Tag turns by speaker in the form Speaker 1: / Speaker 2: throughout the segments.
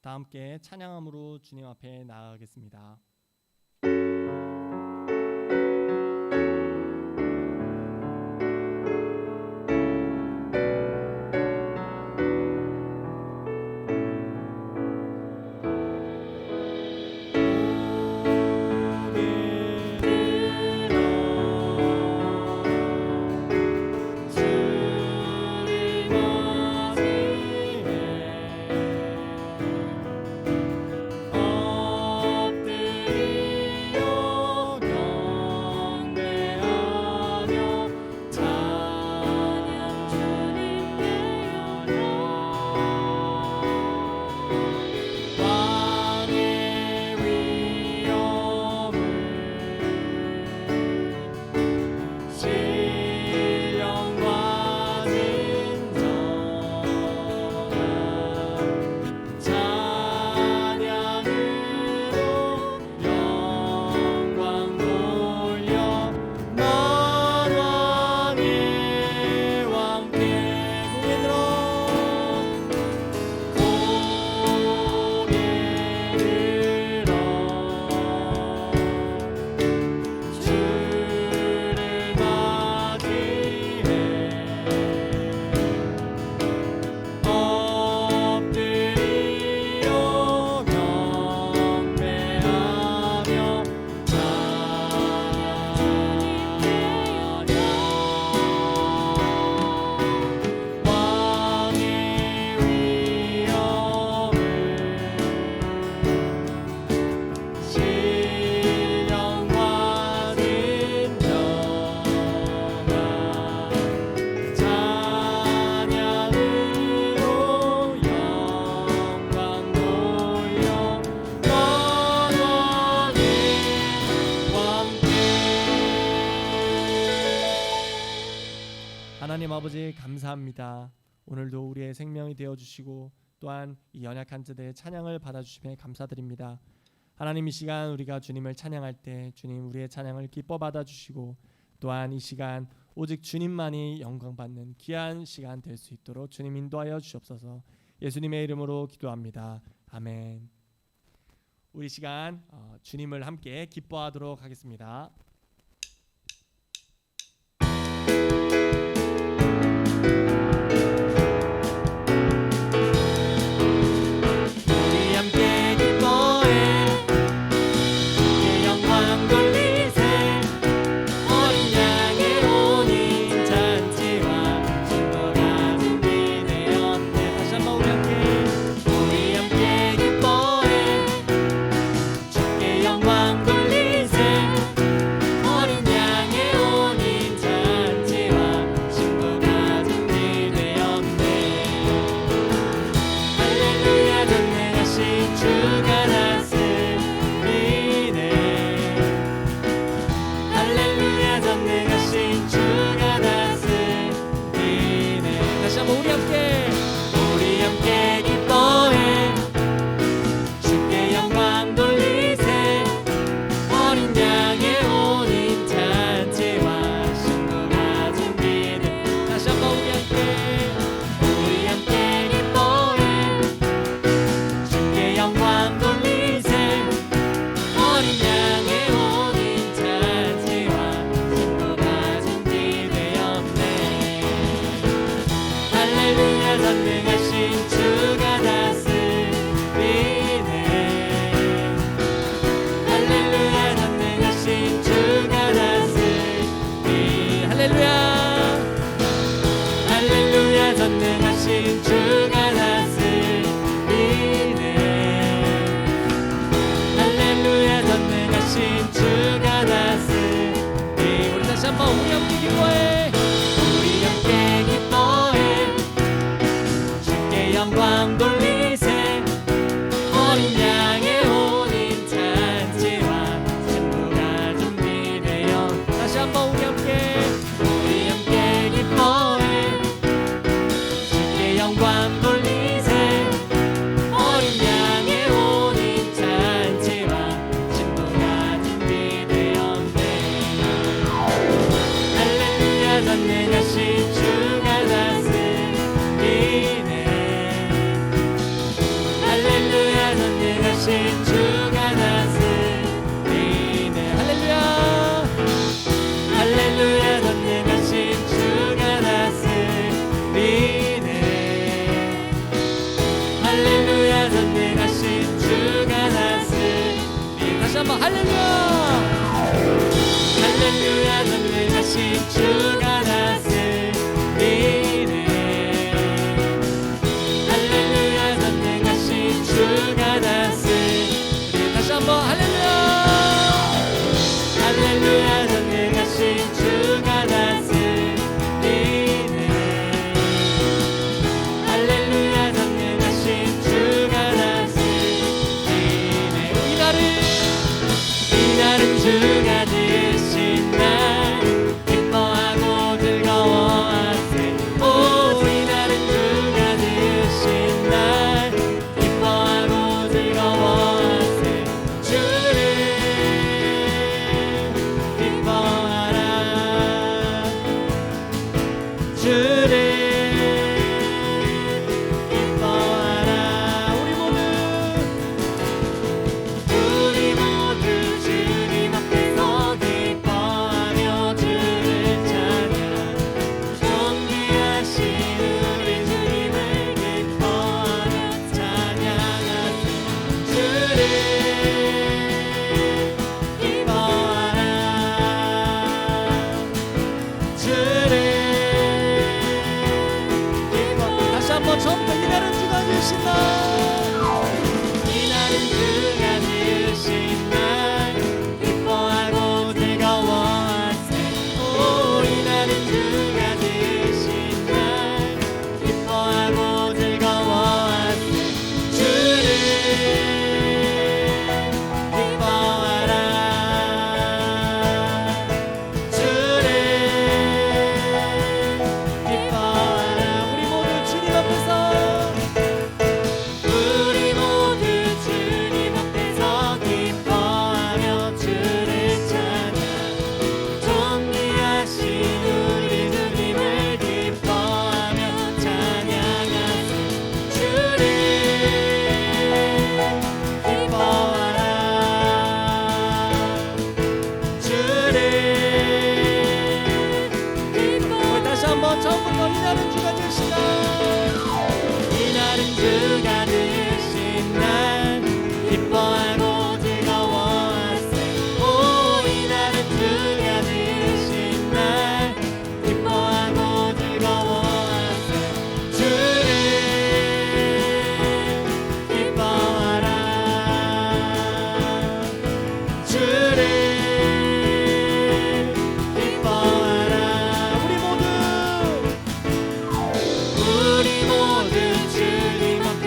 Speaker 1: 다 함께 찬양함으로 주님 앞에 나아가겠습니다. 하나님 아버지 감사합니다. 오늘도 우리의 생명이 되어주시고 또한 이 연약한 자들의 찬양을 받아주심에 감사드립니다. 하나님, 이 시간 우리가 주님을 찬양할 때 주님 우리의 찬양을 기뻐 받아주시고 또한 이 시간 오직 주님만이 영광받는 귀한 시간 될 수 있도록 주님 인도하여 주시옵소서. 예수님의 이름으로 기도합니다. 아멘. 우리 시간 주님을 함께 기뻐하도록 하겠습니다. 다시 한번 할렐루야. 할렐루야 전능하신 주가 다스리네. 할렐루야 전능하신 주가 다스리네. 다시 한번 할렐루야. 할렐루야 전능하신 주가 다스리네. 할렐루야 전능하신 주가 다스리네. 이날은 주가 되신 날 기뻐하고 즐거워하세. 오 이날은 주가 되신 날 기뻐하고 즐거워하세. 주를 기뻐하라. 주를 기뻐하라. 우리 모두 주님 앞에서 기뻐하며 주를 찬양. 존귀하신 우리 주님을 기뻐하며 찬양하세. 주를 기뻐하라. 주를 기뻐하라. 다시 한번 처음부터 이날은 주가 되신 날. 이날은 주가 되신 날 기뻐하고 즐거워하세. 오 이날은 주가 되신 날 기뻐하고 즐거워하세. 주를 기뻐하라. 주를 기뻐하라. 우리 모두 주님 앞에서 기뻐하며 주를 찬양. 존귀하신 우리 주님을 기뻐하며 찬양하세. 주를 기뻐하라. 주를 기뻐하라. 다시 한번 처음부터 이날은 주가 되신 날. 이날은 주가 되신 날 기뻐하고 즐거워하세. 오 이날은 주가 되신 날 기뻐하고 즐거워하세. 주를 기뻐하라. 주를 기뻐하라. 우리 모두 주님 앞에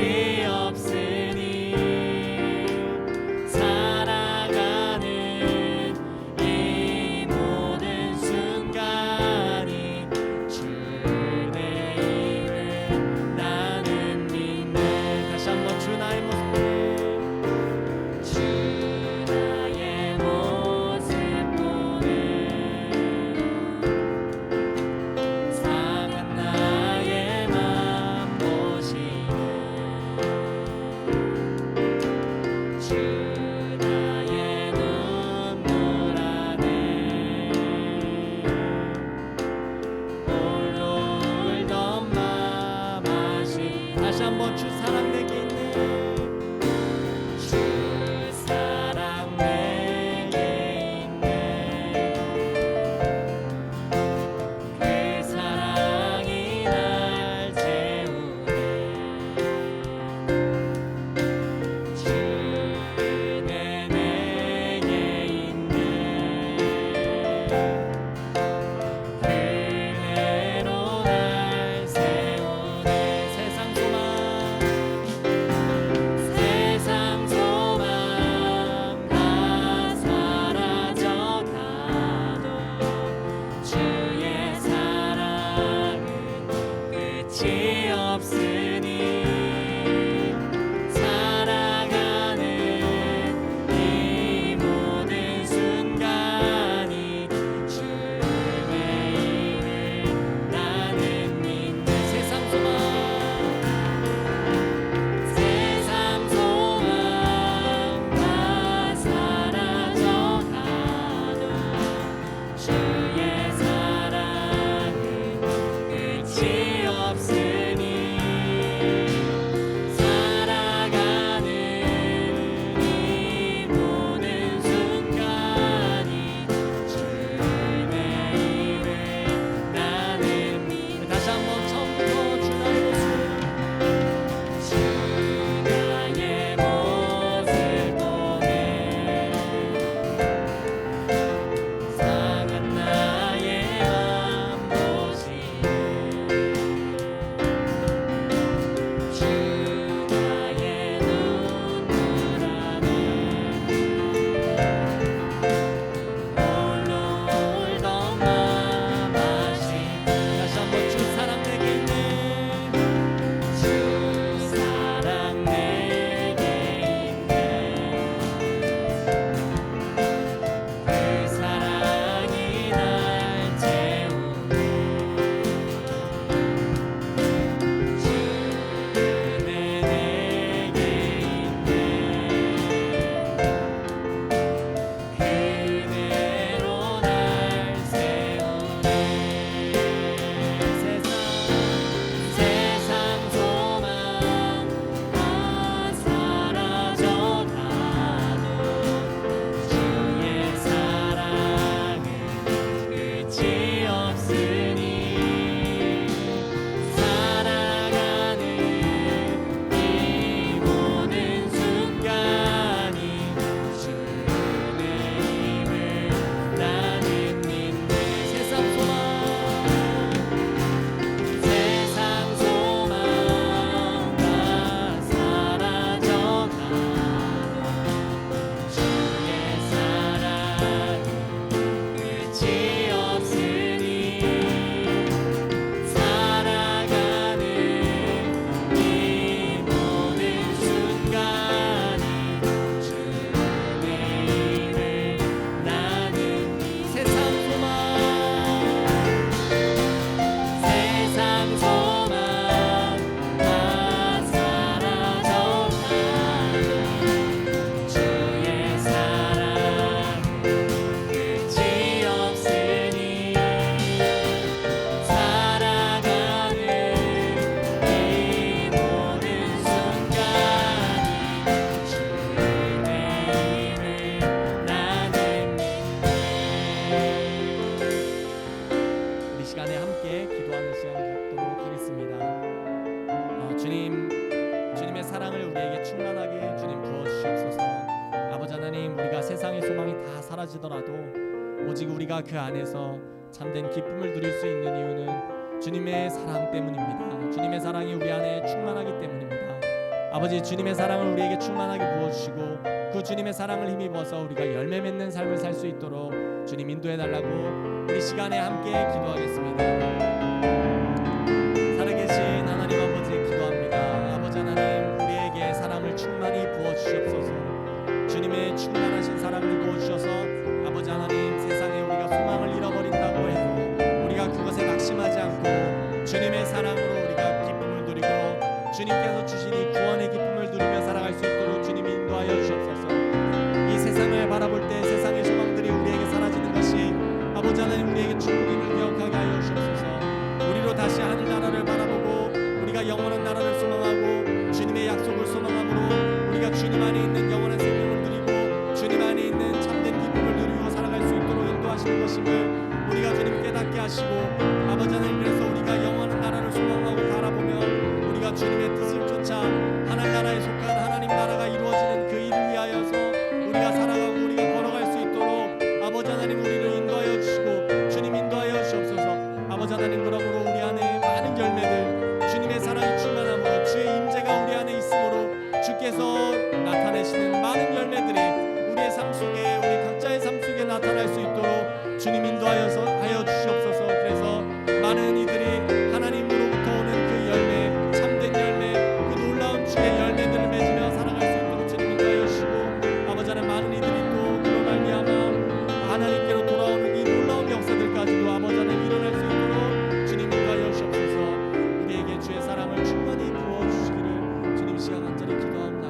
Speaker 1: 끝이 없으니 살아가는 이 모든 순간이 주의 이름 나는 믿네. 다시 한번 주 나의 모습 다시 한번 주 사랑 내게 있네. 주 사랑 내게 있네. 그 사랑이 날 채우네. 주는 내게 있네. 그대로 날 세우네. 세상 소망 다 사라져 가도 주의 사랑은 끝이 없으니 살아가는 이 모든 순간이 주의 이름 나는 믿네. 세상 소망 다 사라져 가도 주의 사랑은 끝이 없으니 살아가는 이 모든 순간이 주의 이름 나는 믿네. 다시 한번 처음부터 주 나의 모습 주 나의 모습 보네. 상한 나의 맘 보시네. 주 나의 눈물 안에 홀로 울던 맘 아시. 다시 한번 주 사랑 내게 있네. 주 사랑 내게 있네. 그 사랑이 날 채우네. 주는 내게 있네. 그대로 날 세우네. 세상 소망 다 사라져 가도 주의 사랑은 끝이 없으니 살아가는 이 모든 순간이 주의 이름 나는 믿네. 세상 소망 다 사라져 가도 주의 사랑은 끝이 없으니 살아가는 이 모든 순간이 주의 이름 나는 믿네. 세상 소망 다 사라져 가도 주의 사랑은 끝이 없으니 살아가는 이 모든 순간이 주의 이름 나는 믿네. 우리 시간에 함께 기도하는 시간을 갖도록 하겠습니다. 주님의 사랑을 우리에게 충만하게 주님 부어주시옵소서. 아버지 하나님, 우리가 세상의 소망이 다 사라지더라도 오직 우리가 그 안에서 참된 기쁨을 누릴 수 있는 이유는 주님의 사랑 때문입니다. 주님의 사랑이 우리 안에 충만하기 때문입니다. 아버지 주님의 사랑을 우리에게 충만하게 부어주시고 그 주님의 사랑을 힘입어서 우리가 열매 맺는 삶을 살 수 있도록 주님 인도해달라고 우리 시간에 함께 기도하겠습니다. 살아계신 하나님 아버지 기도합니다. 아버지 하나님 우리에게 사랑을 충만히 부어주시옵소서. 주님의 충만하신 사랑을 부어주셔서 아버지 하나님 세상에 우리가 소망을 잃어버린다고 해도 우리가 그것에 낙심하지 않고 주님의 사랑으로 우리가 기쁨을 누리고 주님께서 주신 이 구원의 기쁨을 누리며 살아갈 수 있도록 주님이 인도하여 주옵소서. 이 세상을 바라볼 때 세상의 소망들이 우리에게 사라지는 것이 아버지 하나님 우리에게 축복임을 기억하게 하여 주옵소서. 우리로 다시 하늘나라를 바라보고 우리가 영원한 나라를 소망하고 주님의 약속을 소망함으로 우리가 주님 안에 있는 영원한 생명을 누리고 주님 안에 있는 참된 기쁨을 누리고 살아갈 수 있도록 인도하시는 것임을 우리가 주님 깨닫게 하시고 아버지 하나님 그래서 우리가 영원한 나라를 소망하고 바라보며 우리가 주님의 뜻을 쫓아 하늘나라에 속한 하나님 나라가 이루어지는 그 일을 위하여서 우리가 살아가고 우리가 걸어갈 수 있도록 아버지 하나님 우리를 인도하여 주시고 주님 인도하여 주옵소서. 아버지 하나님 그러므로 우리 안에 많은 열매들 주님의 사랑이 충만함으로 주의 임재가 우리 안에 있으므로 주께서 나타내시는 많은 열매들이 우리의 삶 속에 우리 각자의 삶 속에 나타날 수 있도록 주님 인도하여 주시옵소서. 그래서 많은 이들이 하나님으로부터 오는 그 열매 참된 열매 그 놀라운 주의 열매들을 맺으며 살아갈 수 있도록 주님 인도하여 주시고 아버지 하나님 많은 이들이 또 그로 말미암아 하나님께로 돌아오는 이 놀라운 역사들까지도 아버지 하나님 일어날 수 있도록 주님 인도하여 주옵소서. 우리에게 주의 사랑을 충만히 부어주시기를 주님 시간 간절히 기도합니다.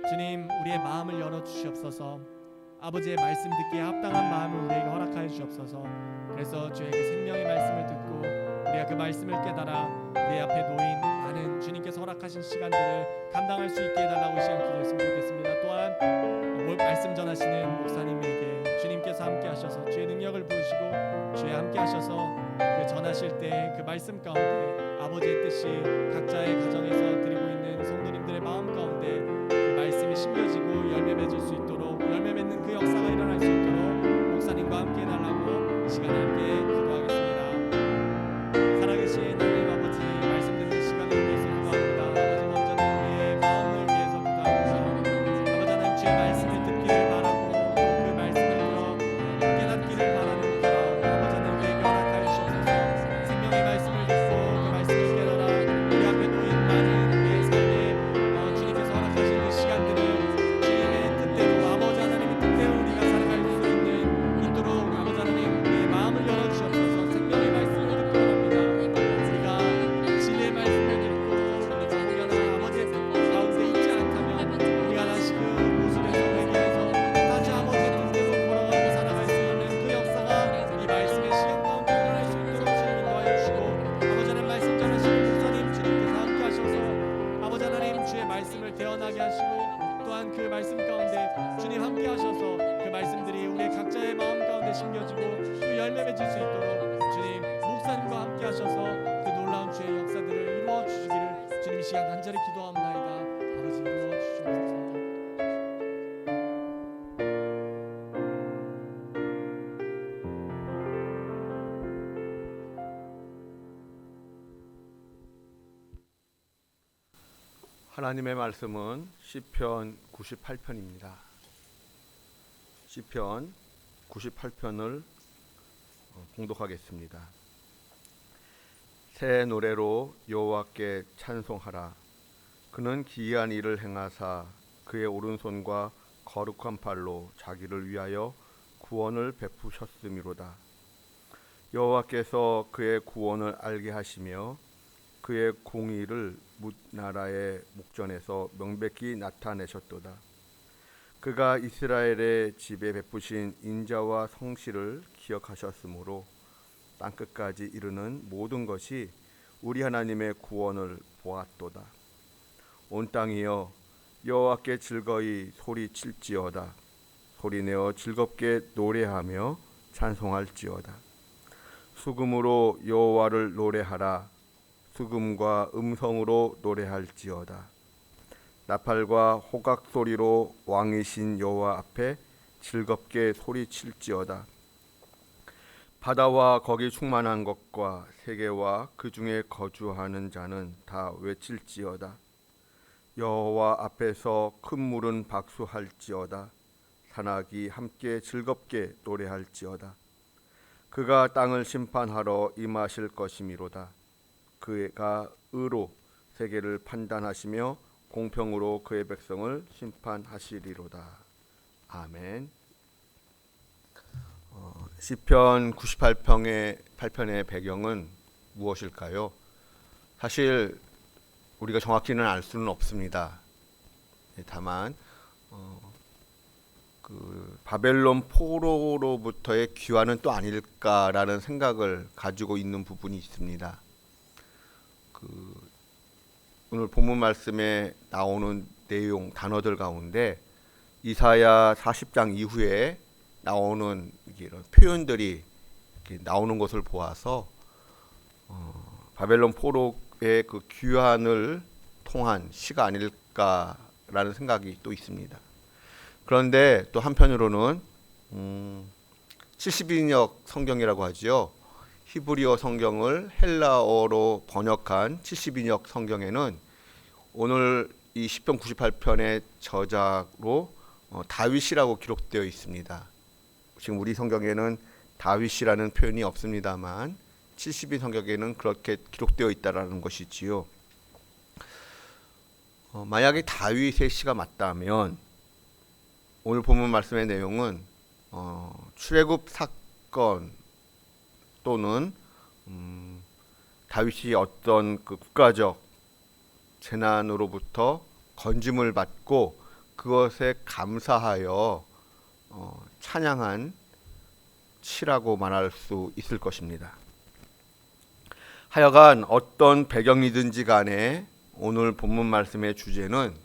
Speaker 1: 주님, 우리의 마음을 열어 주시옵소서. 아버지의 말씀 듣기에 합당한 마음을 우리에게 허락하여 주옵소서. 그래서 주의 그 생명의 말씀을 듣고 우리가 그 말씀을 깨달아 우리 앞에 놓인 많은 주님께서 허락하신 시간들을 감당할 수 있게 해달라고 이 시간 기도했으면 좋겠습니다. 또한 말씀 전하시는 목사님에게 주님께서 함께 하셔서 주의 능력을 부으시고 주의 함께 하셔서 그 전하실 때 그 말씀 가운데 아버지의 뜻이 각자의 가정에서 드리고 있는 성도님들의 마음 가운데 그 말씀이 심겨지고 열매 맺을 수 있도록, 열매 맺는 그 역사가 일어날 수 있도록 목사님과 함께 해달라고 이 시간에 함께 기도하겠습니다. 살아계신 하나님 아버지, 말씀 듣는 시간을 위해서 기도합니다. 아버지, 먼저는 우리의 마음을 위해서 기도합니다. 아버지 하나님, 주의 말씀을 듣기를 바라고 또 그 말씀을 들어 깨닫기를 바라는 그런 아버지 하나님 우리에게 허락하여 주옵소서. 생명의 말씀을 듣고 그 말씀을 깨달아 우리 앞에 놓인 많은 우리의 삶에 주님께서 허락하신 그 시간들을 주님의 뜻대로, 아버지 하나님의 뜻대로 우리가 살아갈 수 있도록 아버지 하나님 우리의 마음을 열어 주옵소서. 생명의 말씀을 듣기 원합니다. 우리가 진리의 말씀을 듣고 우리가 혹여나 아버지의 뜻 가운데 있지 않다면 우리가 다시 그 모습에서 회개해서 다시 아버지의 뜻대로 걸어가고 살아갈 수 있는 그 역사가 이 말씀의 시간 가운데 일어날 수 있도록 주님 인도하여 주시고, 아버지 하나님 말씀 전하시는 목사님 주님께서 함께 하셔서 아버지 하나님 주의 말씀을 대언하게 하시고, 또한 그 말씀 가운데 주님 함께 하셔서 그 말씀들이 우리의 각자의 마음 가운데 심겨지고 또 열매 맺을 수 있도록 주님 목사님과 함께 하셔서 그 놀라운 주의 역사들을 이루어 주시기를 주님 이 시간 간절히 기도합나이다. 아버지, 이루어 주시옵소서.
Speaker 2: 하나님의 말씀은 시편 98편입니다. 시편 98편을 봉독하겠습니다. 새 노래로 여호와께 찬송하라. 그는 기이한 일을 행하사 그의 오른손과 거룩한 팔로 자기를 위하여 구원을 베푸셨음이로다. 여호와께서 그의 구원을 알게 하시며 그의 공의를 뭇나라의 목전에서 명백히 나타내셨도다. 그가 이스라엘의 집에 베푸신 인자와 성실을 기억하셨으므로 땅끝까지 이르는 모든 것이 우리 하나님의 구원을 보았도다. 온 땅이여 여호와께 즐거이 소리칠지어다. 소리내어 즐겁게 노래하며 찬송할지어다. 수금으로 여호와를 노래하라. 수금과 음성으로 노래할지어다. 나팔과 호각 소리로 왕이신 여호와 앞에 즐겁게 소리칠지어다. 바다와 거기 충만한 것과 세계와 그 중에 거주하는 자는 다 외칠지어다. 여호와 앞에서 큰 물은 박수할지어다. 산악이 함께 즐겁게 노래할지어다. 그가 땅을 심판하러 임하실 것이미로다. 그가 의로 세계를 판단하시며 공평으로 그의 백성을 심판하시리로다. 아멘. 시편 98편의 배경은 무엇일까요? 사실 우리가 정확히는 알 수는 없습니다. 다만 그 바벨론 포로로부터의 귀환은 또 아닐까라는 생각을 가지고 있는 부분이 있습니다. 오늘 본문 말씀에 나오는 내용 단어들 가운데 이사야 40장 이후에 나오는 이런 표현들이 이렇게 나오는 것을 보아서 바벨론 포로의 그 귀환을 통한 시가 아닐까라는 생각이 또 있습니다. 그런데 또 한편으로는 70인역 성경이라고 하죠. 히브리어 성경을 헬라어로 번역한 70인역 성경에는 오늘 이 시편 98편의 저작으로 다윗이라고 기록되어 있습니다. 지금 우리 성경에는 다윗이라는 표현이 없습니다만 70인 성경에는 그렇게 기록되어 있다라는 것이지요. 만약에 다윗의 시가 맞다면 오늘 본문 말씀의 내용은 출애굽 사건 또는 다윗이 어떤 그 국가적 재난으로부터 건짐을 받고 그것에 감사하여 찬양한 시라고 말할 수 있을 것입니다. 하여간 어떤 배경이든지 간에 오늘 본문 말씀의 주제는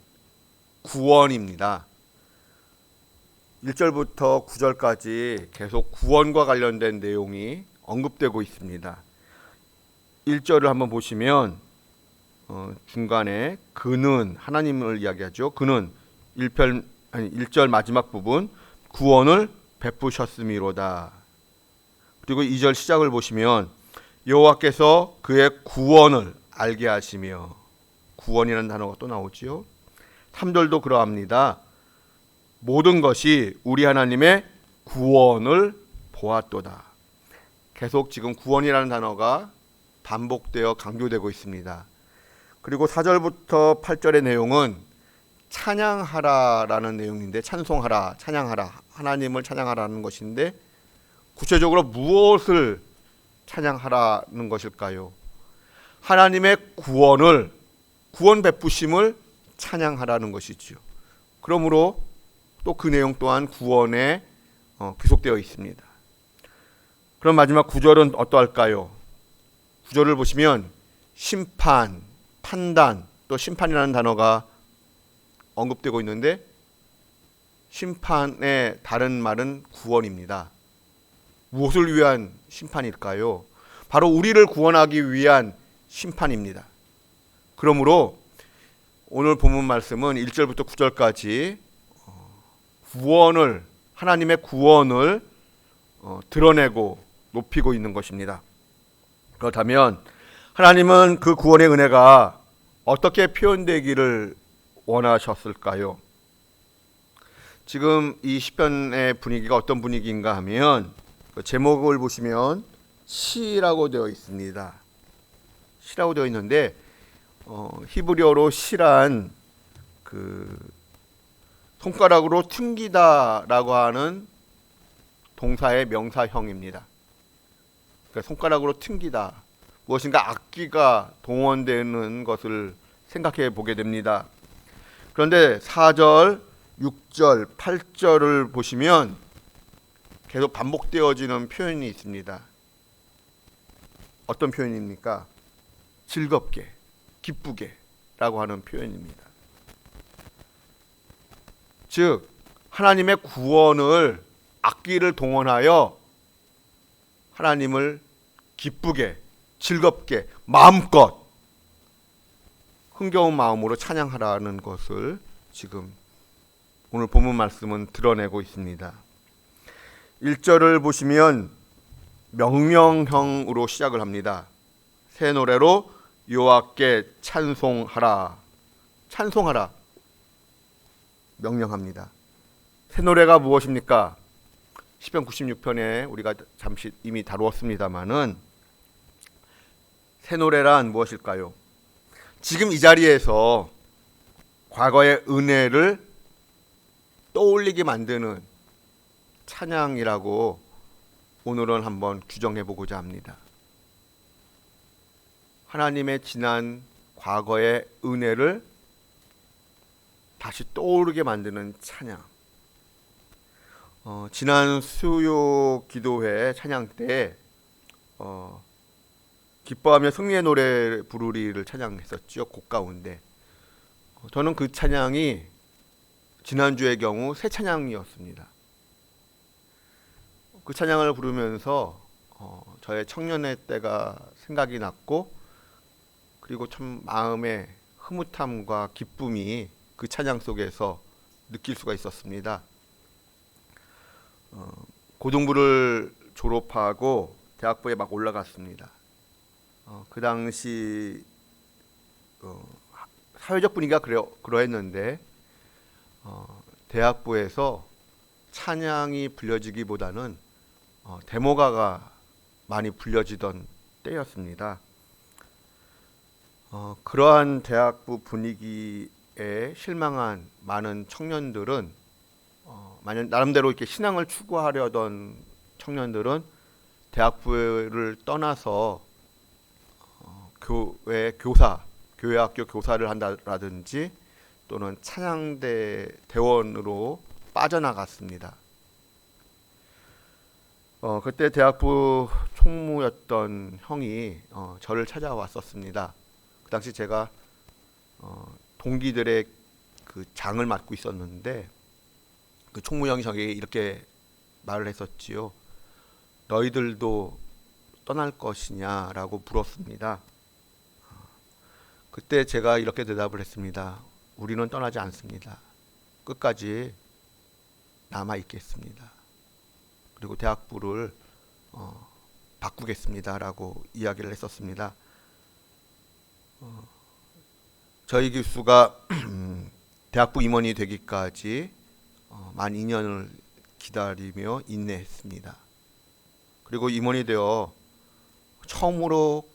Speaker 2: 구원입니다. 1절부터 9절까지 계속 구원과 관련된 내용이 언급되고 있습니다. 1절을 한번 보시면 중간에 그는 하나님을 이야기하죠. 그는 1절 마지막 부분 구원을 베푸셨음이로다. 그리고 2절 시작을 보시면 여호와께서 그의 구원을 알게 하시며, 구원이라는 단어가 또 나오지요. 3절도 그러합니다. 모든 것이 우리 하나님의 구원을 보았도다. 계속 지금 구원이라는 단어가 반복되어 강조되고 있습니다. 그리고 4절부터 8절의 내용은 찬양하라라는 내용인데, 찬송하라, 찬양하라, 하나님을 찬양하라는 것인데 구체적으로 무엇을 찬양하라는 것일까요? 하나님의 구원을, 구원 베푸심을 찬양하라는 것이죠. 그러므로 또 그 내용 또한 구원에 귀속되어 있습니다. 그럼 마지막 9절은 어떠할까요? 9절을 보시면 심판, 판단, 또 심판이라는 단어가 언급되고 있는데 심판의 다른 말은 구원입니다. 무엇을 위한 심판일까요? 바로 우리를 구원하기 위한 심판입니다. 그러므로 오늘 본문 말씀은 1절부터 9절까지 구원을, 하나님의 구원을 드러내고 높이고 있는 것입니다. 그렇다면 하나님은 그 구원의 은혜가 어떻게 표현되기를 원하셨을까요? 지금 이 시편의 분위기가 어떤 분위기인가 하면 그 제목을 보시면 시라고 되어 있습니다. 시라고 되어 있는데 히브리어로 시란 그 손가락으로 튕기다라고 하는 동사의 명사형입니다. 그러니까 손가락으로 튕기다, 무엇인가 악기가 동원되는 것을 생각해 보게 됩니다. 그런데 4절, 6절, 8절을 보시면 계속 반복되어지는 표현이 있습니다. 어떤 표현입니까? 즐겁게, 기쁘게 라고 하는 표현입니다. 즉 하나님의 구원을, 악기를 동원하여 하나님을 기쁘게, 즐겁게, 마음껏 흥겨운 마음으로 찬양하라는 것을 지금 오늘 본문 말씀은 드러내고 있습니다. 1절을 보시면 명령형으로 시작을 합니다. 새 노래로 여호와께 찬송하라. 찬송하라. 명령합니다. 새 노래가 무엇입니까? 시편 96편에 우리가 잠시 이미 다루었습니다마는 새 노래란 무엇일까요? 지금 이 자리에서 과거의 은혜를 떠올리게 만드는 찬양이라고 오늘은 한번 규정해 보고자 합니다. 하나님의 지난 과거의 은혜를 다시 떠오르게 만드는 찬양. 지난 수요 기도회 찬양 때 기뻐하며 승리의 노래 부르리를 찬양했었죠. 곡 가운데 저는 그 찬양이 지난주의 경우 새 찬양이었습니다. 그 찬양을 부르면서 저의 청년의 때가 생각이 났고, 그리고 참 마음의 흐뭇함과 기쁨이 그 찬양 속에서 느낄 수가 있었습니다. 고등부를 졸업하고 대학부에 막 올라갔습니다. 그 당시 사회적 분위기가 그러했는데 대학부에서 찬양이 불려지기보다는 데모가가 많이 불려지던 때였습니다. 그러한 대학부 분위기에 실망한 많은 청년들은, 나름대로 이렇게 신앙을 추구하려던 청년들은 대학부를 떠나서 교회 학교 교사를 한다라든지 또는 찬양대 대원으로 빠져나갔습니다. 그때 대학부 총무였던 형이 저를 찾아왔었습니다. 그 당시 제가 동기들의 그 장을 맡고 있었는데 그 총무 형이 저에게 이렇게 말을 했었지요. 너희들도 떠날 것이냐라고 물었습니다. 그때 제가 이렇게 대답을 했습니다. 우리는 떠나지 않습니다. 끝까지 남아 있겠습니다. 그리고 대학부를 바꾸겠습니다라고 이야기를 했었습니다. 저희 교수가 대학부 임원이 되기까지 만 2년을 기다리며 인내했습니다. 그리고 임원이 되어 처음으로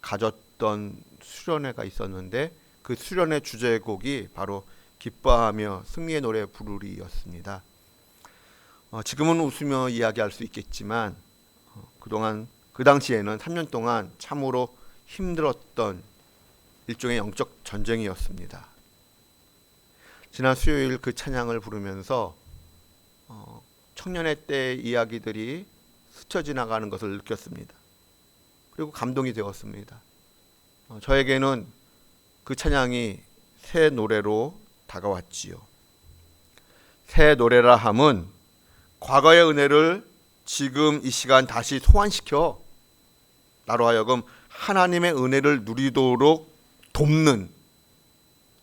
Speaker 2: 가졌던 수련회가 있었는데 그 수련회 주제곡이 바로 기뻐하며 승리의 노래 부르리였습니다. 지금은 웃으며 이야기할 수 있겠지만 그동안 그 당시에는 3년 동안 참으로 힘들었던 일종의 영적 전쟁이었습니다. 지난 수요일 그 찬양을 부르면서 청년의 때 이야기들이 스쳐 지나가는 것을 느꼈습니다. 그리고 감동이 되었습니다. 저에게는 그 찬양이 새 노래로 다가왔지요. 새 노래라 함은 과거의 은혜를 지금 이 시간 다시 소환시켜 나로 하여금 하나님의 은혜를 누리도록 돕는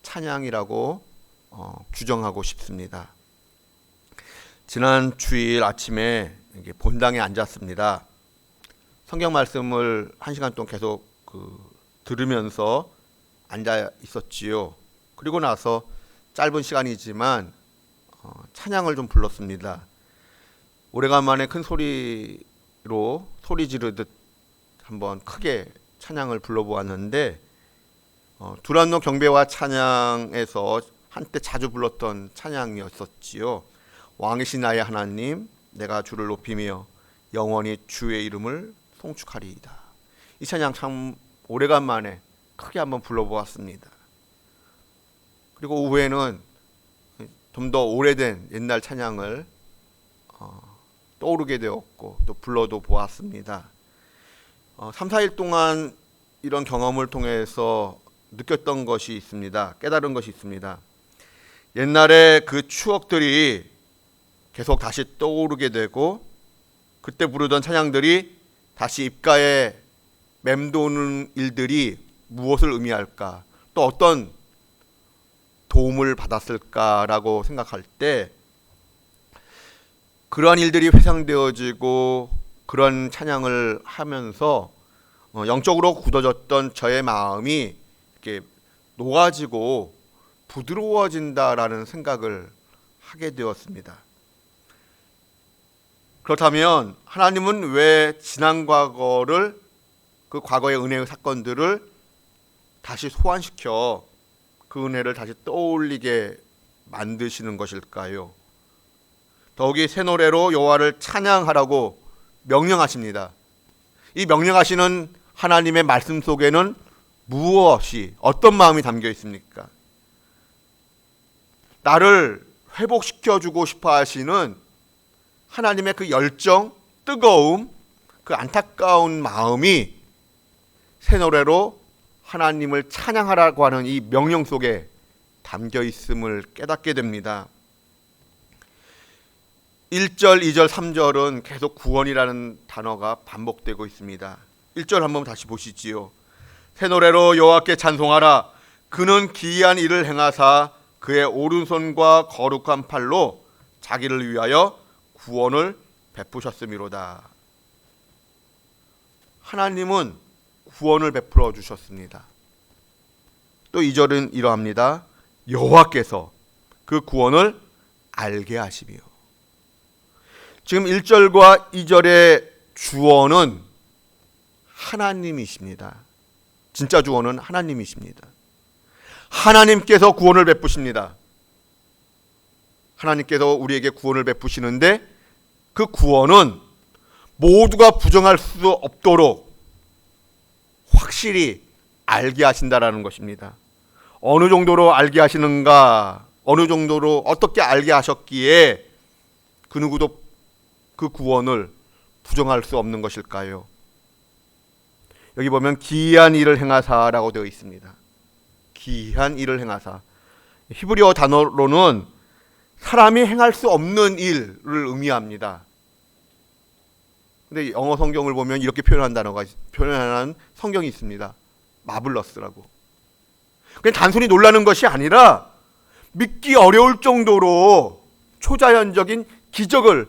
Speaker 2: 찬양이라고 규정하고 싶습니다. 지난 주일 아침에 본당에 앉았습니다. 성경 말씀을 1시간 동안 계속 들으면서 앉아 있었지요. 그리고 나서 짧은 시간이지만 찬양을 좀 불렀습니다. 오래간만에 큰 소리로 소리 지르듯 한번 크게 찬양을 불러보았는데 두란노 경배와 찬양에서 한때 자주 불렀던 찬양이었었지요. 왕이신 나의 하나님 내가 주를 높이며 영원히 주의 이름을 송축하리이다. 이 찬양 참 오래간만에 크게 한번 불러보았습니다. 그리고 오후에는 좀 더 오래된 옛날 찬양을 떠오르게 되었고 또 불러도 보았습니다. 3, 4일 동안 이런 경험을 통해서 느꼈던 것이 있습니다. 깨달은 것이 있습니다. 옛날에 그 추억들이 계속 다시 떠오르게 되고 그때 부르던 찬양들이 다시 입가에 맴도는 일들이 무엇을 의미할까? 또 어떤 도움을 받았을까라고 생각할 때 그러한 일들이 회상되어지고 그런 찬양을 하면서 영적으로 굳어졌던 저의 마음이 이렇게 녹아지고 부드러워진다라는 생각을 하게 되었습니다. 그렇다면 하나님은 왜 지난 과거를 그 과거의 은혜의 사건들을 다시 소환시켜 그 은혜를 다시 떠올리게 만드시는 것일까요? 더욱이 새 노래로 여호와를 찬양하라고 명령하십니다. 이 명령하시는 하나님의 말씀 속에는 무엇이 어떤 마음이 담겨 있습니까? 나를 회복시켜주고 싶어 하시는 하나님의 그 열정, 뜨거움, 그 안타까운 마음이 새 노래로 하나님을 찬양하라고 하는 이 명령 속에 담겨 있음을 깨닫게 됩니다. 1절, 2절, 3절은 계속 구원이라는 단어가 반복되고 있습니다. 1절 한번 다시 보시지요. 새 노래로 여호와께 찬송하라. 그는 기이한 일을 행하사 그의 오른손과 거룩한 팔로 자기를 위하여 구원을 베푸셨음이로다. 하나님은 구원을 베풀어 주셨습니다. 또 2절은 이러합니다. 여호와께서 그 구원을 알게 하시며. 지금 1절과 2절의 주어는 하나님이십니다. 진짜 주어는 하나님이십니다. 하나님께서 구원을 베푸십니다. 하나님께서 우리에게 구원을 베푸시는데 그 구원은 모두가 부정할 수 없도록 확실히 알게 하신다라는 것입니다. 어느 정도로 알게 하시는가, 어느 정도로 어떻게 알게 하셨기에 그 누구도 그 구원을 부정할 수 없는 것일까요? 여기 보면 기이한 일을 행하사라고 되어 있습니다. 기이한 일을 행하사. 히브리어 단어로는 사람이 행할 수 없는 일을 의미합니다. 근데 영어 성경을 보면 이렇게 표현하는 성경이 있습니다. 마블러스라고. 그냥 단순히 놀라는 것이 아니라 믿기 어려울 정도로 초자연적인 기적을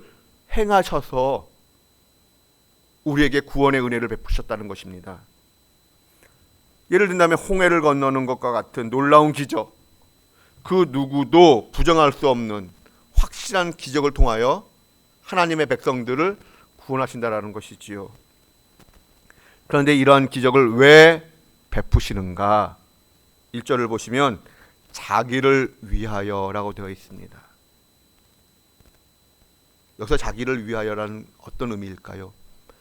Speaker 2: 행하셔서 우리에게 구원의 은혜를 베푸셨다는 것입니다. 예를 든다면 홍해를 건너는 것과 같은 놀라운 기적, 그 누구도 부정할 수 없는 확실한 기적을 통하여 하나님의 백성들을 구원하신다라는 것이지요. 그런데 이러한 기적을 왜 베푸시는가? 1절을 보시면 자기를 위하여라고 되어 있습니다. 여기서 자기를 위하여라는 어떤 의미일까요?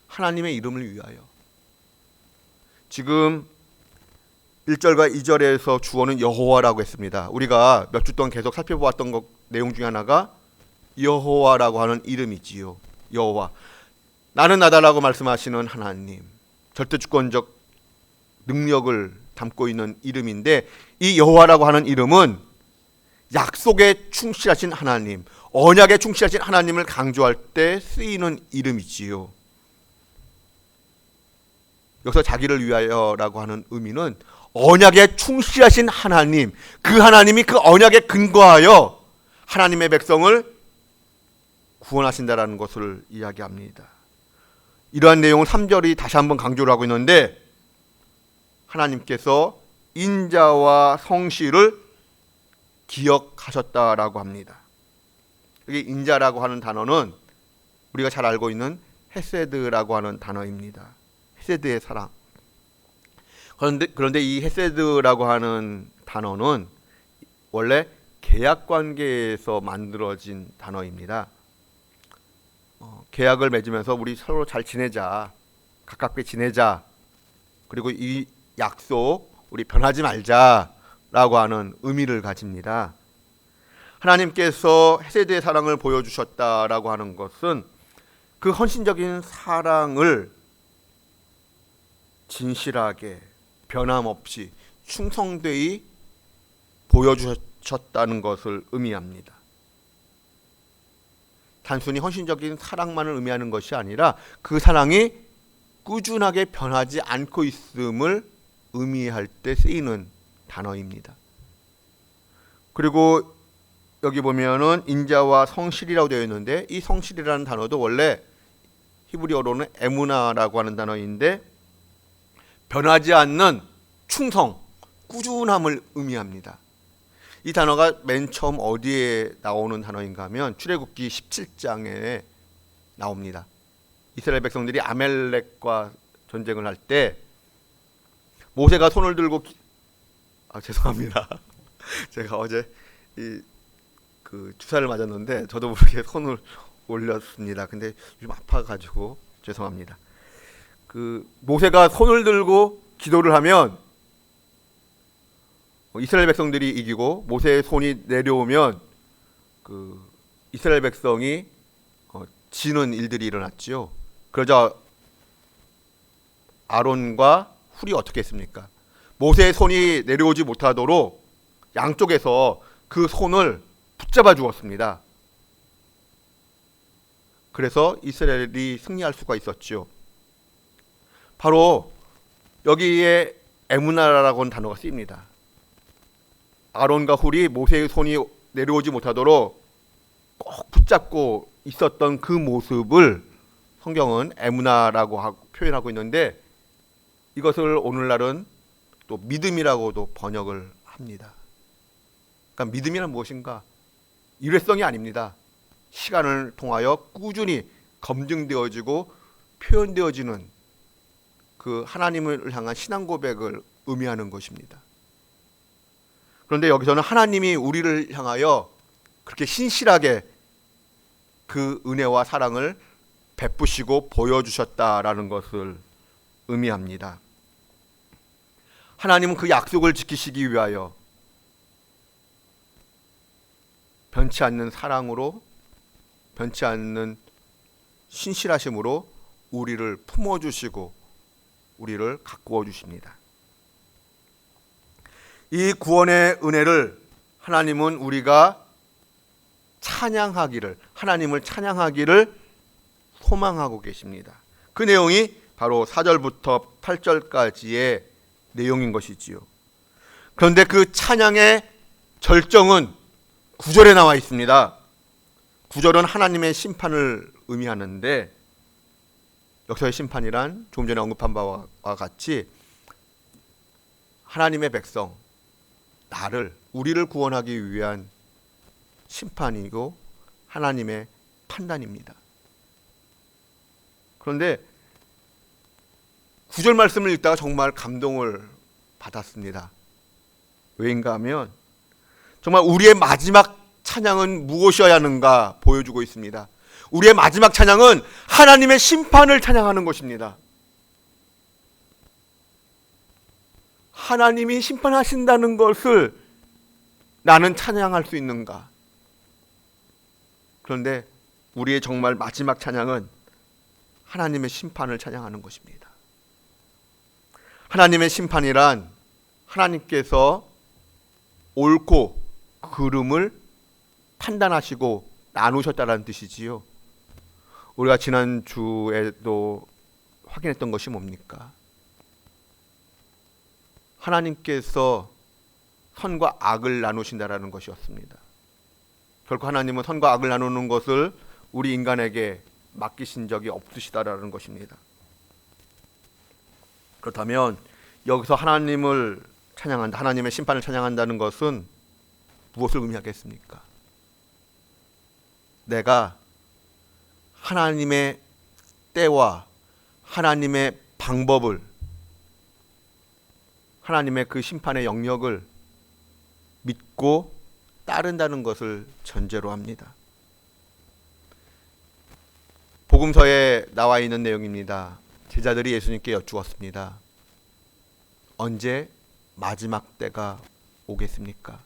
Speaker 2: 하나님의 이름을 위하여. 지금 1절과 2절에서 주어는 여호와라고 했습니다. 우리가 몇 주 동안 계속 살펴보았던 내용 중에 하나가 여호와라고 하는 이름이지요. 여호와. 나는 나다라고 말씀하시는 하나님. 절대주권적 능력을 담고 있는 이름인데, 이 여호와라고 하는 이름은 약속에 충실하신 하나님, 언약에 충실하신 하나님을 강조할 때 쓰이는 이름이지요. 여기서 자기를 위하여라고 하는 의미는 언약에 충실하신 하나님, 그 하나님이 그 언약에 근거하여 하나님의 백성을 구원하신다라는 것을 이야기합니다. 이러한 내용을 3절이 다시 한번 강조를 하고 있는데, 하나님께서 인자와 성실을 기억하셨다라고 합니다. 여기 인자라고 하는 단어는 우리가 잘 알고 있는 헤세드라고 하는 단어입니다. 헤세드의 사랑. 그런데 이 헤세드라고 하는 단어는 원래 계약 관계에서 만들어진 단어입니다. 계약을 맺으면서 우리 서로 잘 지내자, 가깝게 지내자, 그리고 이 약속 우리 변하지 말자라고 하는 의미를 가집니다. 하나님께서 헤세드의 사랑을 보여주셨다라고 하는 것은 그 헌신적인 사랑을 진실하게 변함없이 충성되이 보여주셨다는 것을 의미합니다. 단순히 헌신적인 사랑만을 의미하는 것이 아니라 그 사랑이 꾸준하게 변하지 않고 있음을 의미할 때 쓰이는 단어입니다. 그리고 여기 보면은 인자와 성실이라고 되어 있는데, 이 성실이라는 단어도 원래 히브리어로는 에무나라고 하는 단어인데, 변하지 않는 충성, 꾸준함을 의미합니다. 이 단어가 맨 처음 어디에 나오는 단어인가 하면 출애굽기 17장에 나옵니다. 이스라엘 백성들이 아멜렉과 전쟁을 할 때 모세가 손을 들고 죄송합니다. 제가 어제 주사를 맞았는데 저도 모르게 손을 올렸습니다. 근데 좀 아파가지고 죄송합니다. 모세가 손을 들고 기도를 하면 이스라엘 백성들이 이기고, 모세의 손이 내려오면 이스라엘 백성이 지는 일들이 일어났지요. 그러자 아론과 훌이 어떻게 했습니까? 모세의 손이 내려오지 못하도록 양쪽에서 그 손을 붙잡아 주었습니다. 그래서 이스라엘이 승리할 수가 있었지요. 바로 여기에 에무나라고 하는 단어가 쓰입니다. 아론과 훌이 모세의 손이 내려오지 못하도록 꼭 붙잡고 있었던 그 모습을 성경은 에무나라고 표현하고 있는데, 이것을 오늘날은 또 믿음이라고도 번역을 합니다. 그러니까 믿음이란 무엇인가? 일회성이 아닙니다. 시간을 통하여 꾸준히 검증되어지고 표현되어지는 그 하나님을 향한 신앙 고백을 의미하는 것입니다. 그런데 여기서는 하나님이 우리를 향하여 그렇게 신실하게 그 은혜와 사랑을 베푸시고 보여주셨다라는 것을 의미합니다. 하나님은 그 약속을 지키시기 위하여 변치 않는 사랑으로, 변치 않는 신실하심으로 우리를 품어주시고 우리를 가꾸어 주십니다. 이 구원의 은혜를 하나님은 우리가 찬양하기를, 하나님을 찬양하기를 소망하고 계십니다. 그 내용이 바로 4절부터 8절까지의 내용인 것이지요. 그런데 그 찬양의 절정은 9절에 나와 있습니다. 9절은 하나님의 심판을 의미하는데, 여기서의 심판이란 조금 전에 언급한 바와 같이 하나님의 백성, 나를, 우리를 구원하기 위한 심판이고 하나님의 판단입니다. 그런데 9절 말씀을 읽다가 정말 감동을 받았습니다. 왜인가 하면 정말 우리의 마지막 찬양은 무엇이어야 하는가 보여주고 있습니다. 우리의 마지막 찬양은 하나님의 심판을 찬양하는 것입니다. 하나님이 심판하신다는 것을 나는 찬양할 수 있는가? 그런데 우리의 정말 마지막 찬양은 하나님의 심판을 찬양하는 것입니다. 하나님의 심판이란 하나님께서 옳고 그름을 판단하시고 나누셨다는 뜻이지요. 우리가 지난주에도 확인했던 것이 뭡니까? 하나님께서 선과 악을 나누신다라는 것이었습니다. 결코 하나님은 선과 악을 나누는 것을 우리 인간에게 맡기신 적이 없으시다라는 것입니다. 그렇다면 여기서 하나님을 찬양한다, 하나님의 심판을 찬양한다는 것은 무엇을 의미하겠습니까? 내가 하나님의 때와 하나님의 방법을, 하나님의 그 심판의 영역을 믿고 따른다는 것을 전제로 합니다. 복음서에 나와 있는 내용입니다. 제자들이 예수님께 여쭈었습니다. 언제 마지막 때가 오겠습니까?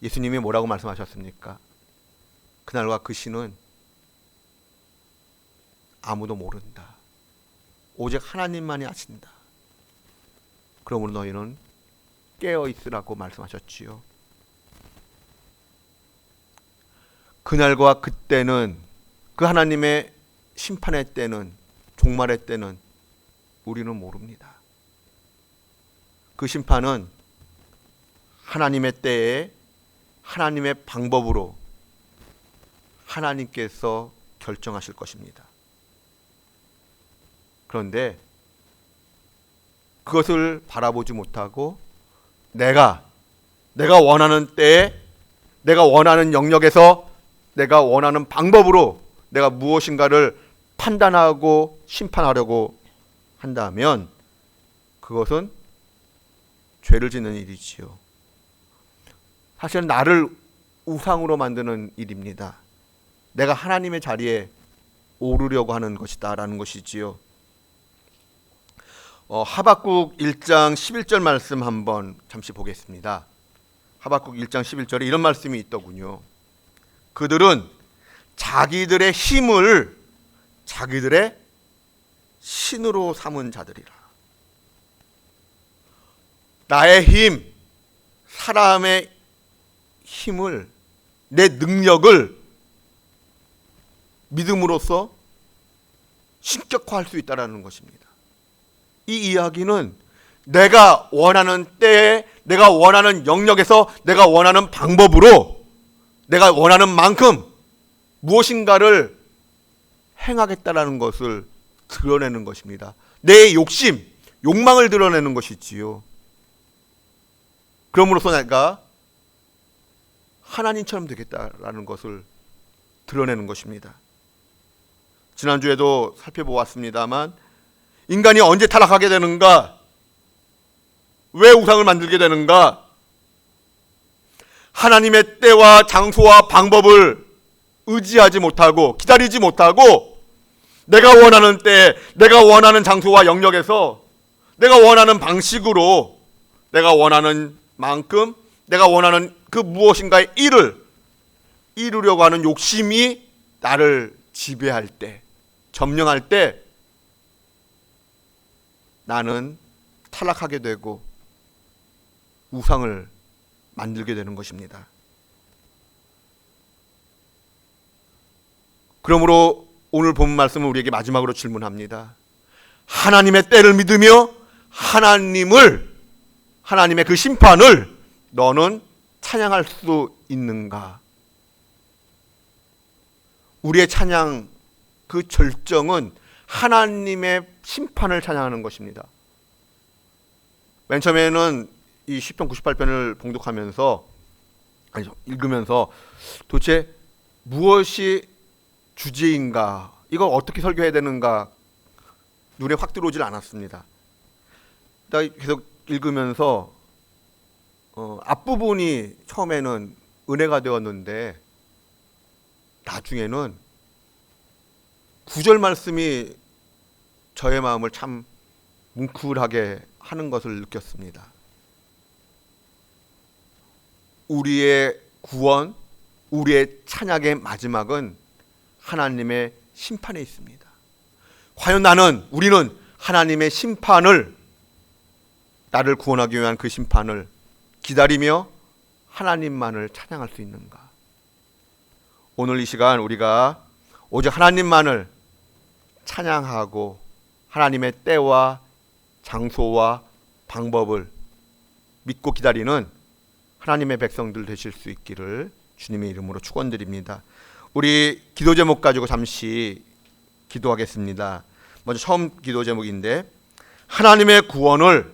Speaker 2: 예수님이 뭐라고 말씀하셨습니까? 그날과 그 시는 아무도 모른다. 오직 하나님만이 아신다. 그러므로 너희는 깨어 있으라고 말씀하셨지요. 그날과 그때는, 그 하나님의 심판의 때는, 종말의 때는 우리는 모릅니다. 그 심판은 하나님의 때에 하나님의 방법으로 하나님께서 결정하실 것입니다. 그런데 그것을 바라보지 못하고 내가 원하는 때에, 내가 원하는 영역에서, 내가 원하는 방법으로 내가 무엇인가를 판단하고 심판하려고 한다면 그것은 죄를 짓는 일이지요. 사실은 나를 우상으로 만드는 일입니다. 내가 하나님의 자리에 오르려고 하는 것이다 라는 것이지요. 하박국 1장 11절 말씀 한번 잠시 보겠습니다. 하박국 1장 11절에 이런 말씀이 있더군요. 그들은 자기들의 힘을 자기들의 신으로 삼은 자들이라. 나의 힘, 사람의 힘을, 내 능력을 믿음으로써 신격화할 수 있다는 것입니다. 이 이야기는 내가 원하는 때에, 내가 원하는 영역에서, 내가 원하는 방법으로, 내가 원하는 만큼 무엇인가를 행하겠다라는 것을 드러내는 것입니다. 내 욕심, 욕망을 드러내는 것이지요. 그럼으로써 내가 하나님처럼 되겠다라는 것을 드러내는 것입니다. 지난주에도 살펴보았습니다만 인간이 언제 타락하게 되는가? 왜 우상을 만들게 되는가? 하나님의 때와 장소와 방법을 의지하지 못하고 기다리지 못하고 내가 원하는 때, 내가 원하는 장소와 영역에서 내가 원하는 방식으로 내가 원하는 만큼 내가 원하는 그 무엇인가의 일을 이루려고 하는 욕심이 나를 지배할 때, 점령할 때 나는 타락하게 되고 우상을 만들게 되는 것입니다. 그러므로 오늘 본 말씀은 우리에게 마지막으로 질문합니다. 하나님의 때를 믿으며 하나님의 그 심판을 너는 찬양할 수 있는가? 우리의 찬양 그 절정은 하나님의 심판을 찬양하는 것입니다. 맨 처음에는 이 시편 98편을 읽으면서 도대체 무엇이 주제인가, 이걸 어떻게 설교해야 되는가 눈에 확 들어오질 않았습니다. 계속 읽으면서 앞부분이 처음에는 은혜가 되었는데 나중에는 9절 말씀이 저의 마음을 참 뭉클하게 하는 것을 느꼈습니다. 우리의 구원, 우리의 찬양의 마지막은 하나님의 심판에 있습니다. 과연 우리는 하나님의 심판을, 나를 구원하기 위한 그 심판을 기다리며 하나님만을 찬양할 수 있는가? 오늘 이 시간 우리가 오직 하나님만을 찬양하고 하나님의 때와 장소와 방법을 믿고 기다리는 하나님의 백성들 되실 수 있기를 주님의 이름으로 축원드립니다. 우리 기도 제목 가지고 잠시 기도하겠습니다. 먼저 처음 기도 제목인데, 하나님의 구원을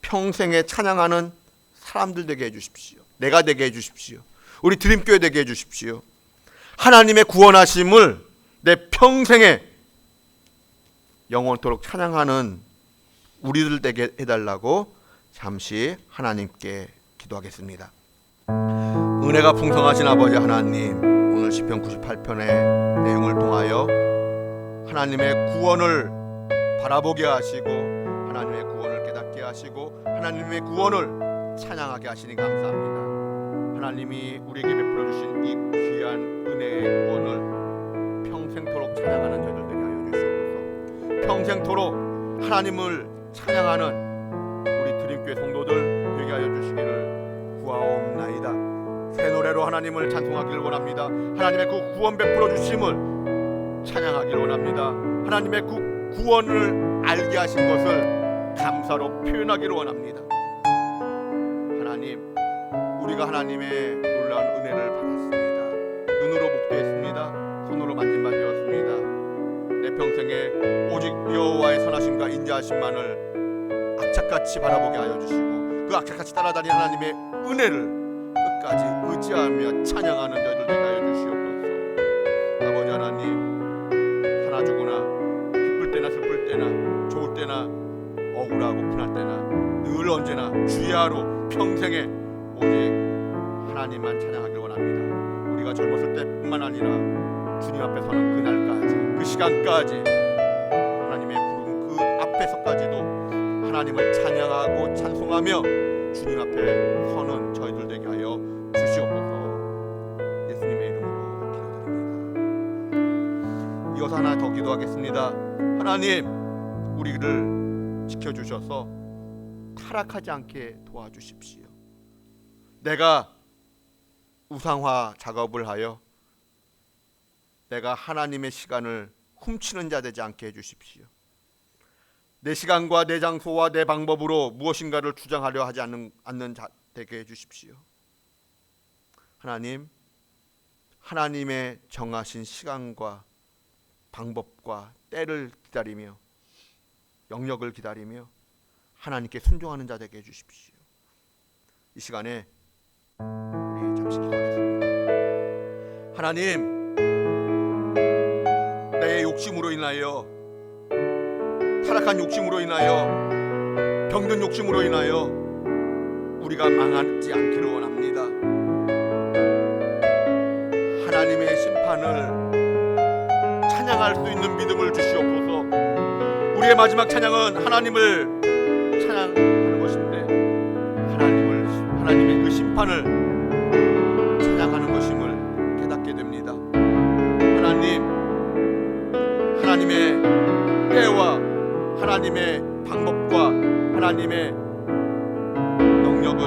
Speaker 2: 평생에 찬양하는 사람들 되게 해주십시오. 내가 되게 해주십시오. 우리 드림교회 되게 해주십시오. 하나님의 구원하심을 내 평생에 영원토록 찬양하는 우리들 되게 해달라고 잠시 하나님께 기도하겠습니다. 은혜가 풍성하신 아버지 하나님, 오늘 시편 98편의 내용을 통하여 하나님의 구원을 바라보게 하시고 하나님의 구원을 깨닫게 하시고 하나님의 구원을 찬양하게 하시니 감사합니다. 하나님이 우리에게 베풀어 주신 이 귀한 은혜의 구원을 평생토록 찬양하는 저희들 되게 하여 주시옵소서. 평생토록 하나님을 찬양하는 우리 드림교회 성도들 되게 하여 주시기를 구하옵나이다. 새 노래로 하나님을 찬송하기를 원합니다. 하나님의 그 구원 베풀어 주심을 찬양하기를 원합니다. 하나님의 그 구원을 알게 하신 것을 감사로 표현하기를 원합니다. 하나님, 우리가 하나님의 놀라운 은혜를 받았습니다. 눈으로 목도했습니다. 손으로 만진 바 되었습니다. 내 평생에 오직 여호와의 선하심과 인자하심만을 악착같이 바라보게 하여 주시고 그 악착같이 따라다니는 하나님의 은혜를 끝까지 의지하며 찬양하는 저희들 되게 하여 주시옵소서. 아버지 하나님, 사나 죽으나 기쁠 때나 슬플 때나 좋을 때나 억울하고 분할 때나 늘 언제나 주야로 평생에 오직 하나님만 찬양하길 원합니다. 우리가 젊었을 때뿐만 아니라 주님 앞에 서는 그날까지, 그 시간까지 하나님의 부름 그 앞에서까지도 하나님을 찬양하고 찬송하며 주님 앞에 서는 저희들 되게 하여 주시옵소서. 예수님의 이름으로 기도드립니다. 이어서 하나 더 기도하겠습니다. 하나님, 우리를 지켜주셔서 타락하지 않게 도와주십시오. 내가 우상화 작업을 하여 내가 하나님의 시간을 훔치는 자 되지 않게 해주십시오. 내 시간과 내 장소와 내 방법으로 무엇인가를 주장하려 하지 않는 자 되게 해주십시오. 하나님, 하나님의 정하신 시간과 방법과 때를 기다리며 영역을 기다리며 하나님께 순종하는 자 되게 해주십시오. 이 시간에 우리 잠시 기도하겠습니다. 하나님, 내 욕심으로 인하여, 타락한 욕심으로 인하여, 병든 욕심으로 인하여 우리가 망하지 않기를 원합니다. 하나님의 심판을 찬양할 수 있는 믿음을 주시옵소서. 우리의 마지막 찬양은 하나님을 찬양하는 것인데 하나님의 그 심판을 찬양하는 것임을 하나님의 방법과 하나님의 영역을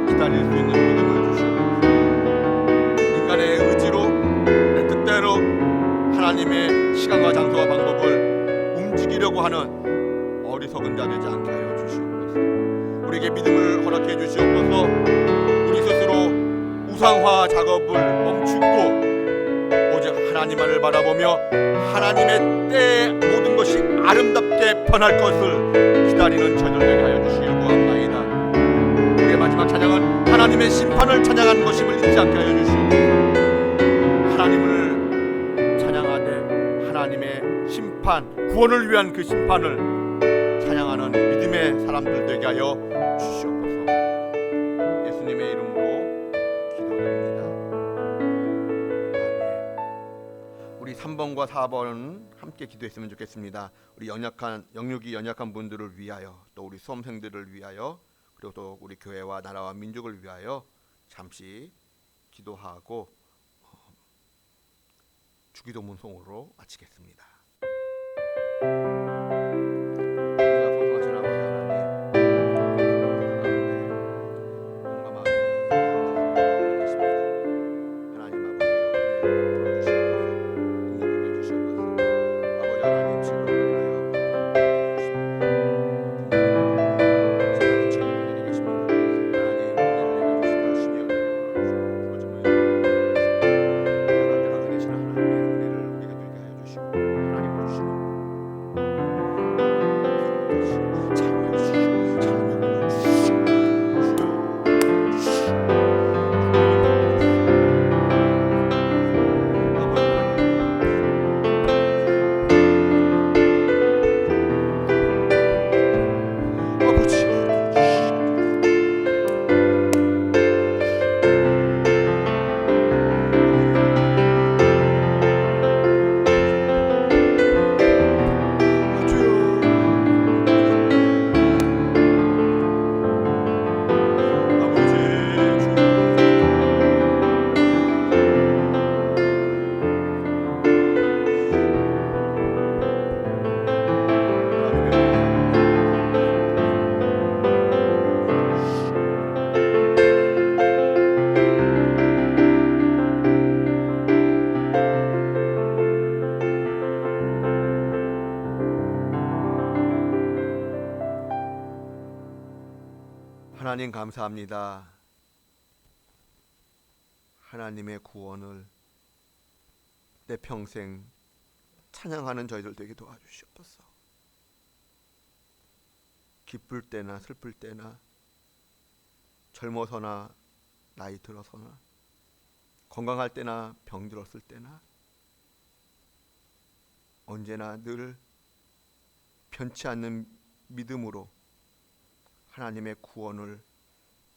Speaker 2: 기다릴 수 있는 믿음을 주시옵소서. 인간의 의지로 내 뜻대로 하나님의 시간과 장소와 방법을 움직이려고 하는 어리석은 자 되지 않게 하여 주시옵소서. 우리에게 믿음을 허락해 주시옵소서. 우리 스스로 우상화 작업을 멈추고 오직 하나님만을 바라보며 하나님의 때에 모든 것이 아름답게 변할 것을 기다리는 저희들 되게 하여 주시길 구합나이다. 우리의 마지막 찬양은 하나님의 심판을 찬양하는 것임을 잊지 않게 하여 주시옵소서. 하나님을 찬양하되 하나님의 심판, 구원을 위한 그 심판을 찬양하는 믿음의 사람들 되게 하여 주시옵소서. 예수님의 이름으로 기도드립니다. 아멘. 우리 3번과 4번 함께 기도했으면 좋겠습니다. 우리 영육이 연약한 분들을 위하여, 또 우리 수험생들을 위하여, 그리고 또 우리 교회와 나라와 민족을 위하여 잠시 기도하고 주기도문송으로 마치겠습니다. 하나님 감사합니다. 하나님의 구원을 내 평생 찬양하는 저희들 되게 도와주시옵소서. 기쁠 때나 슬플 때나 젊어서나 나이 들어서나 건강할 때나 병들었을 때나 언제나 늘 변치 않는 믿음으로 하나님의 구원을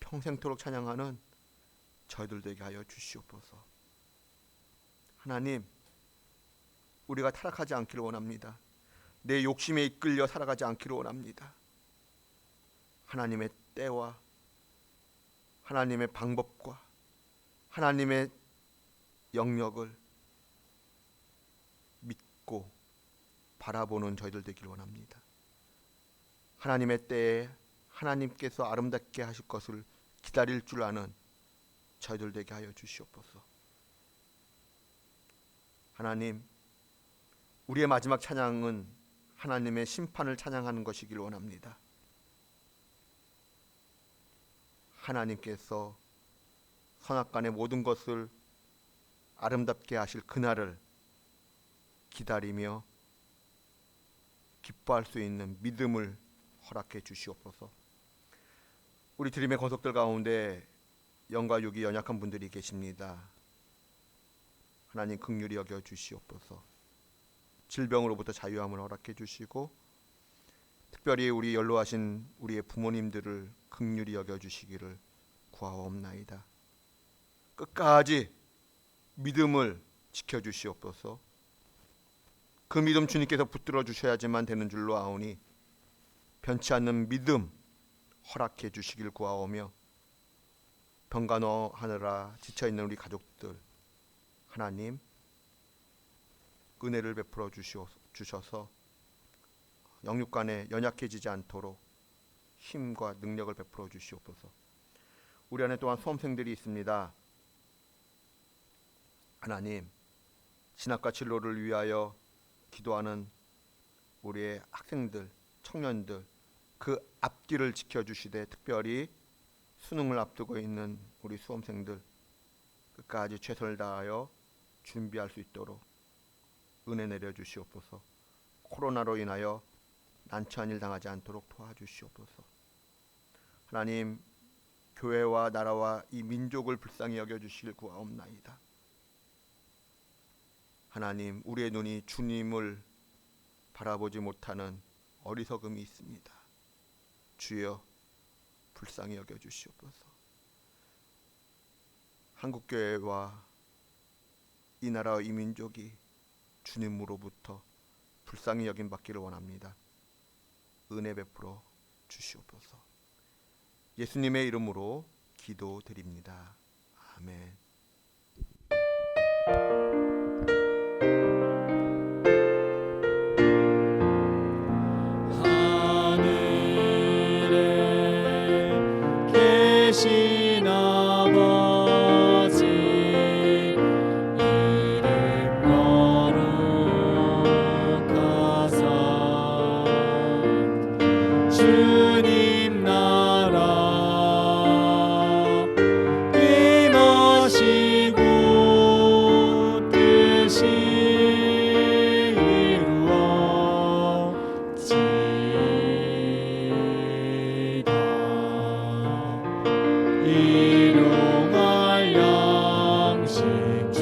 Speaker 2: 평생토록 찬양하는 저희들 되게 하여 주시옵소서. 하나님, 우리가 타락하지 않기를 원합니다. 내 욕심에 이끌려 살아가지 않기를 원합니다. 하나님의 때와 하나님의 방법과 하나님의 영역을 믿고 바라보는 저희들 되기를 원합니다. 하나님의 때에 하나님께서 아름답게 하실 것을 기다릴 줄 아는 저희들 되게 하여 주시옵소서. 하나님, 우리의 마지막 찬양은 하나님의 심판을 찬양하는 것이길 원합니다. 하나님께서 선악간의 모든 것을 아름답게 하실 그날을 기다리며 기뻐할 수 있는 믿음을 허락해 주시옵소서. 우리 드림의 권속들 가운데 영과 육이 연약한 분들이 계십니다. 하나님 긍휼히 여겨 주시옵소서. 질병으로부터 자유함을 허락해 주시고 특별히 우리 연로하신 우리의 부모님들을 긍휼히 여겨 주시기를 구하옵나이다. 끝까지 믿음을 지켜 주시옵소서. 그 믿음 주님께서 붙들어 주셔야지만 되는 줄로 아오니 변치 않는 믿음 허락해 주시길 구하오며 병간호하느라 지쳐있는 우리 가족들 하나님 은혜를 베풀어 주셔서 영육간에 연약해지지 않도록 힘과 능력을 베풀어 주시옵소서. 우리 안에 또한 수험생들이 있습니다. 하나님, 진학과 진로를 위하여 기도하는 우리의 학생들, 청년들, 그 앞길을 지켜주시되 특별히 수능을 앞두고 있는 우리 수험생들 끝까지 최선을 다하여 준비할 수 있도록 은혜 내려주시옵소서. 코로나로 인하여 난처한 일 당하지 않도록 도와주시옵소서. 하나님, 교회와 나라와 이 민족을 불쌍히 여겨주시길 구하옵나이다. 하나님, 우리의 눈이 주님을 바라보지 못하는 어리석음이 있습니다. 주여, 불쌍히 여겨주시옵소서. 한국교회와 이 나라와 이 민족이 주님으로부터 불쌍히 여김받기를 원합니다. 은혜 베풀어 주시옵소서. 예수님의 이름으로 기도드립니다. 아멘.
Speaker 1: 하늘에 계신 아버지, 이름 거룩하사 주님 나라 임하시고 뜻이 이루어지이다. 일용할 양식 주